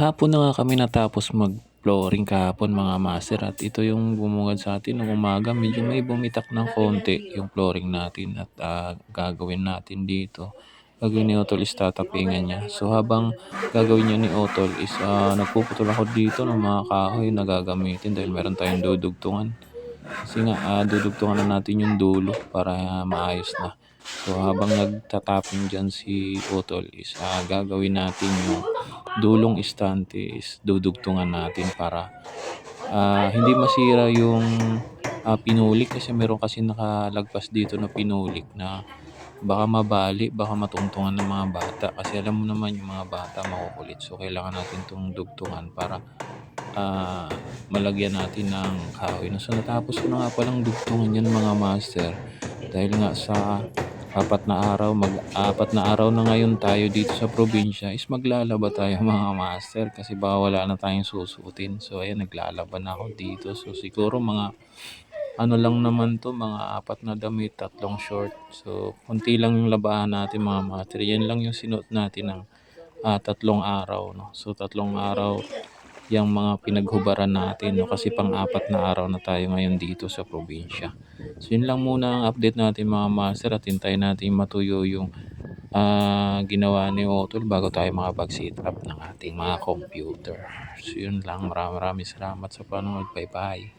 Hapon na nga kami natapos mag-flooring kahapon mga master at ito yung bumungad sa atin nung umaga. Medyo may bumitak ng konti yung flooring natin at gagawin natin dito. Gagawin ni Otol is tatapingan niya. So habang gagawin niya ni Otol is nagpuputol ako dito ng mga kahoy na gagamitin dahil meron tayong dudugtungan. Kasi nga dudugtungan na natin yung dulo para maayos na. So habang nagtataping dyan si Otol is gagawin natin yung dulong istante is dudugtungan natin para hindi masira yung pinulik kasi meron kasi nakalagpas dito na pinulik na baka mabali, baka matungtungan ng mga bata kasi alam mo naman yung mga bata makukulit, so kailangan natin itong dugtungan para malagyan natin ng kahoy. So natapos ko na nga palang dugtungan yan mga master dahil nga sa mag-apat na araw na ngayon tayo dito sa probinsya is maglalaba tayo mga master kasi baka wala na tayong susuotin. So ayan, naglalaba na ako dito. So siguro mga ano lang naman to, mga apat na damit, tatlong short. So konti lang yung labahan natin mga master. Yan lang yung sinuot natin ng tatlong araw. No? So tatlong araw yung mga pinaghubaran natin, no? Kasi pang-apat na araw na tayo ngayon dito sa probinsya. So yun lang muna ang update natin mga master at hintayin natin matuyo yung ginawa ni Otol bago tayo makapag-set up ng ating mga computer. So yun lang, maraming salamat sa panonood. Bye bye.